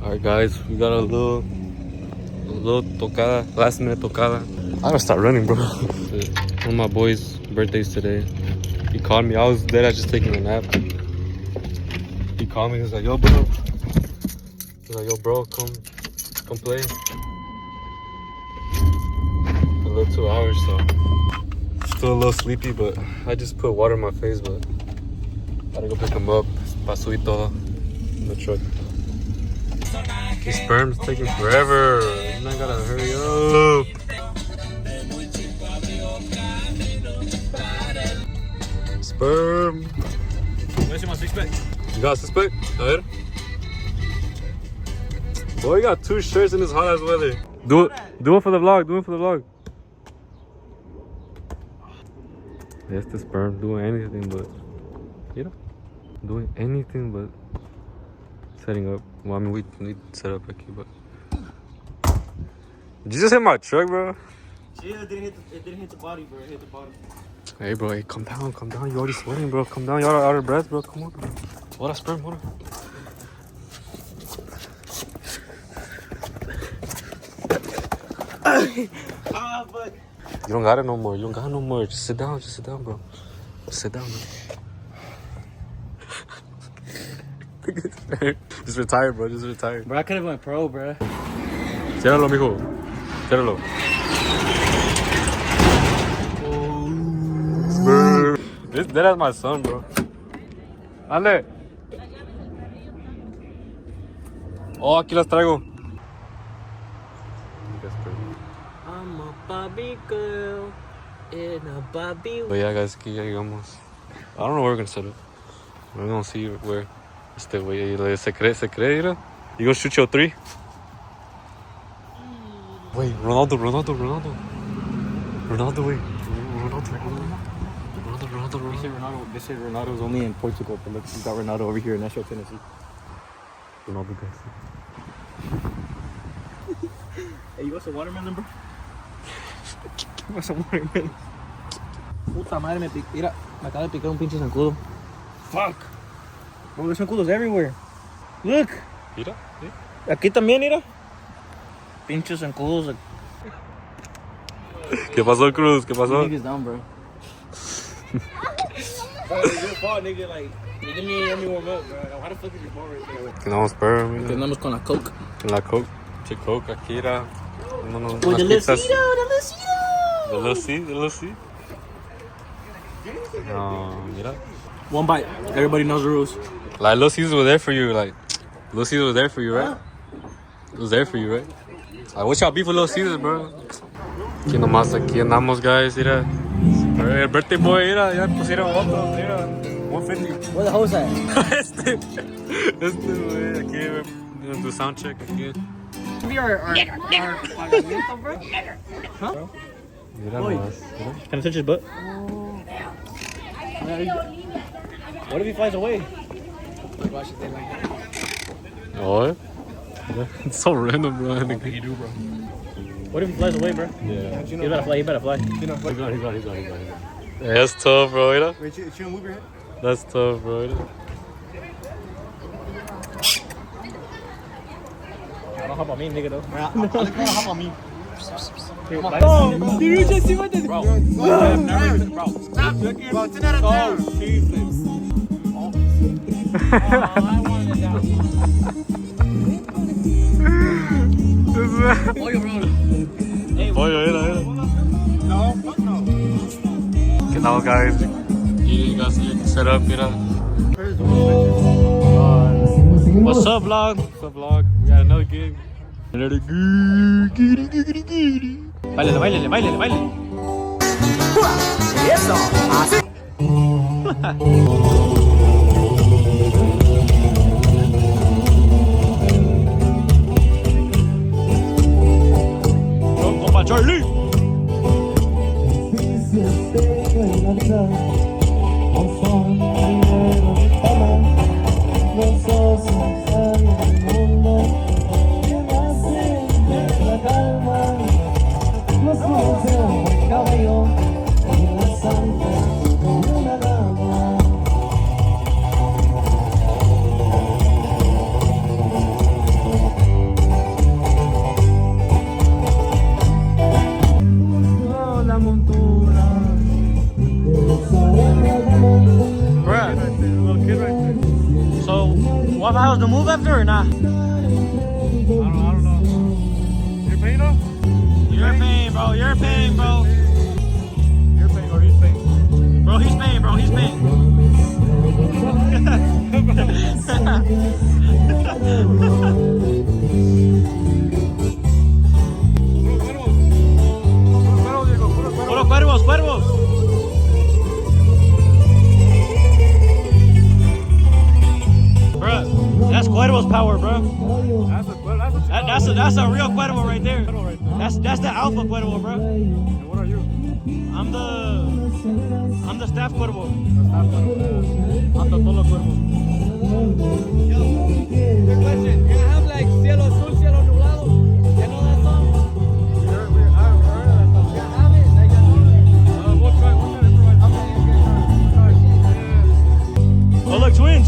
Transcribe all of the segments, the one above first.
Alright guys, we got a little tocada, last minute tocada. I gotta start running, bro. One of my boys' birthdays today. He called me. I was dead. I just taking a nap. He called me. He's like, "Yo, bro." He's like, "Yo, bro, come play." A little 2 hours, so still a little sleepy, but I just put water in my face. But gotta go pick him up. Paso y todo in the truck. These sperm's taking forever. And I gotta hurry up. Sperm. Where's my six pack? You got a six pack? A ver. Boy, you got 2 shirts in this hot ass weather. Do it for the vlog. Do it for the vlog. Yes, the sperm doing anything but, you know, doing anything but setting up. Well, I mean, we need to set up a key, but. Did you just hit my truck, bro? Yeah, it didn't hit the body, bro. It hit the bottom. Hey, bro, hey, calm down. You already sweating, bro. Calm down. You're out of breath, bro. Come on. What a sperm, what a... Ah, fuck. You don't got it no more. Just sit down, bro. Sit down, bro. Just retire, bro. Bro, I could have went pro, bro. Ciérralo, mijo. Ciérralo. That's my son, bro. Ande. Oh, aquí las traigo. I'm a Bobby girl in a Bobby. But yeah, guys, aquí ya llegamos. I don't know where we're gonna set up. We're gonna see where. Este güey, se cree, mira. You gonna shoot your 3? Wait, Ronaldo, wait. Ronaldo. They say Ronaldo's only in Portugal, but look, we got Ronaldo over here in Nashville, Tennessee. Ronaldo, guys. Hey, you want some watermelon, bro? You want some watermelon? Puta madre, me acaba de picar un pinche zancudo. Fuck. Bro, there's zancudos everywhere. Look. Mira. Aquí también, mira. Pinches zancudos. ¿Qué pasó, Cruz? ¿Qué pasó? Niggas down, bro. Bro, it's your fault, nigga. Like, you didn't even let me warm up, bro. Like, why the fuck is your ball right there? Quedamos sperm, mira. Quedamos con la coke. Con la coke. Che coke, aquí era. Oh, the little C. No, mira. One bite. Everybody knows the rules. Like, Little Caesars was there for you, right? It was there for you, right? Like, what's y'all beef with Little Caesars, bro? Aquí nomás, aquí andamos, guys, mira. El birthday boy, mira, ya pusieron otros, mira. 150. Where the hose at? Este, güey, aquí, we're do sound check, aquí. Our pagamiento, bro? Huh? Mira nomás, mira. Can I touch his butt? What if he flies away? Oh, it's so random, bro. What do you do, bro? What if he flies away, bro? Yeah. He better fly. He's gone. Yeah, that's tough, bro. Mira. Wait, should move your head? That's tough, bro. Mira. I don't hop on me, nigga, though. I think you wanna hop on me. Bro, did you just see what this? Bro, Stop. Bro, 10 out of 10. Oh, Jesus. I wanted that one. Oye, bro. Hey, Mira. No, fuck no. ¿Qué tal, guys? You guys set up, mira. What's up, vlog? We got another gig. Bailele. Eso. Así. Compa Charlie. bro. You're paying, bro. You're paying or he's paying? Bro, he's paying, bro. He's paying. Puro cuervos, cuervos. Bro, that's cuervos power, bro. That's a real cuervo right there. That's the alpha cuervo, bro. And what are you? I'm the staff cuervo. Anda todo cuervo. Good question. You're gonna have like cielo azul, cielo nublado. You know that song? You have it? Like, you know it? We'll try to improvise. Oh look, twin.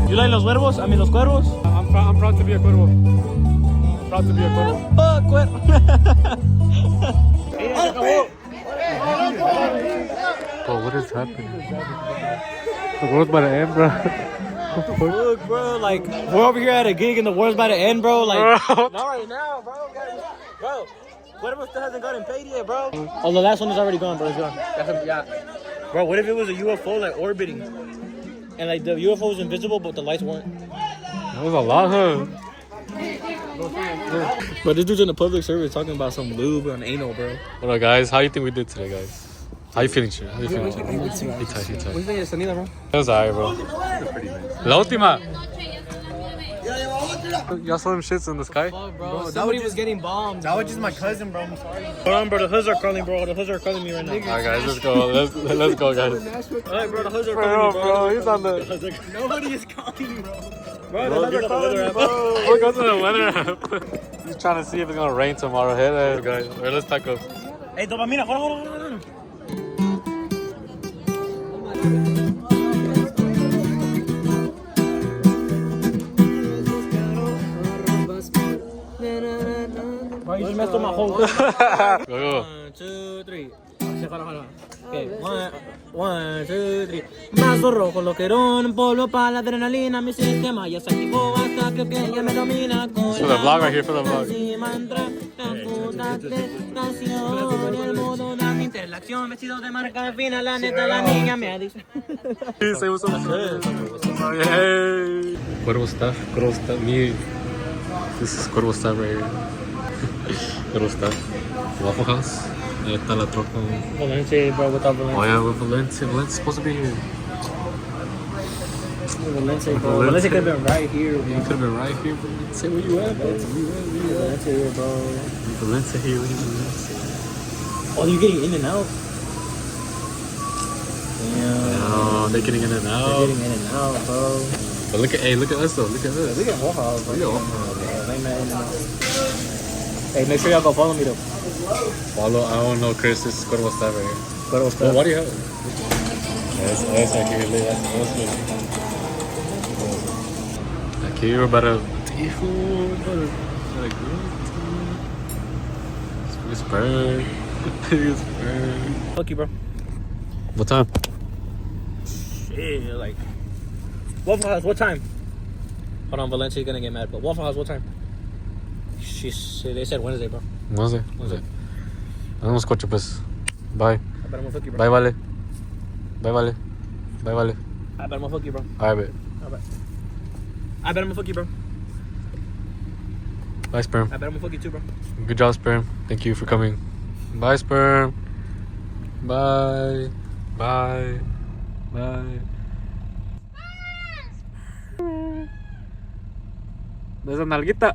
You like los huevos? I mean los cuervos? I'm proud to be a cuervo. I'm proud to be a cuervo. Oh, cuervo. Bro, what is happening? The world's about to end, bro. Look, bro, like we're over here at a gig and the world's about to end, bro. Like, Bro. not right now, bro. Bro, Cuervo still hasn't gotten paid yet, bro. Oh, the last one is already gone, bro. It's gone. Yeah. Bro, what if it was a UFO like orbiting, and like the UFO was invisible, but the lights weren't? That was a lot, huh? But this dude's in the public service talking about some lube and anal, bro. What up, guys? How you think we did today, guys? How you feeling, Chip? How you feeling, Chip? He tight. What do you think of the sonido, bro? It was alright, bro. La última. Y'all saw them shits in the sky? Fuck, bro. Somebody was getting bombed. That was just my cousin, bro. I'm sorry. Hold on, bro. The hoods are calling, bro. The hoods are calling me right now. Alright, guys, let's go. Let's go, guys. Alright, bro. The hoods are Bro, calling me, bro, he's on the. Nobody is calling, bro. Bro, the hoods are calling me, bro. We'll go to the weather app. He's trying to see if it's gonna rain tomorrow. Hey there, guys. Alright, let's tackle. Hey, dopamina, hold on. Bro, you just messed up my whole. Go. 1, 2, 3. Okay, 1, 2, 3. Mazo rojo, loquerón, polvo para la adrenalina. Mi sistema ya se activó hasta que ya me domina. For the vlog right here, for the vlog. El modo de la interacción, vestido de marca fina, la neta, la niña me ha dicho. Say what's up. Yay. Cuervo stuff. Me. This is Cuervo stuff right here. Cuervo stuff. Waffle House. Ahí está la troca. Valencia, bro, without Valencia. Oh yeah, with Valencia. Valencia's supposed to be here. Valencia, bro. Valencia could have been right here, bro. You could have been right here, bro. Say where you at, bro. Valencia here, bro. Valencia here. Valencia. Oh, you're getting in and out? Damn. Oh, they're getting in and They're out. getting in and out, bro. But look at us though. Look at us. Look at Waffle House, bro. Look at Waffle House. They mad in and out. Hey, make sure y'all go follow me, though. Follow. I don't know, Chris. This is Cuervo stuff right here. Cuervo stuff. Well, what do you have? That's right here. That's good. Like here, we're about to. It's burn. It's burn. Fuck you, bro. What time? Shit, like. Waffle House, what time? Hold on, Valencia's gonna get mad, but Waffle House, what time? They said Wednesday, bro. Wednesday. Vamos, coche, pues. Bye. I bet I'm gonna fuck you, bro. Bye, vale. Bye, vale. Bye, vale. I bet I'm gonna fuck you, bro. Alright, bet. I bet I'm gonna fuck you, bro. Bye, Sperm. I bet I'm gonna fuck you too, bro. Good job, Sperm. Thank you for coming. Bye, Sperm. Bye. Bye. Bye. There's a nalguita.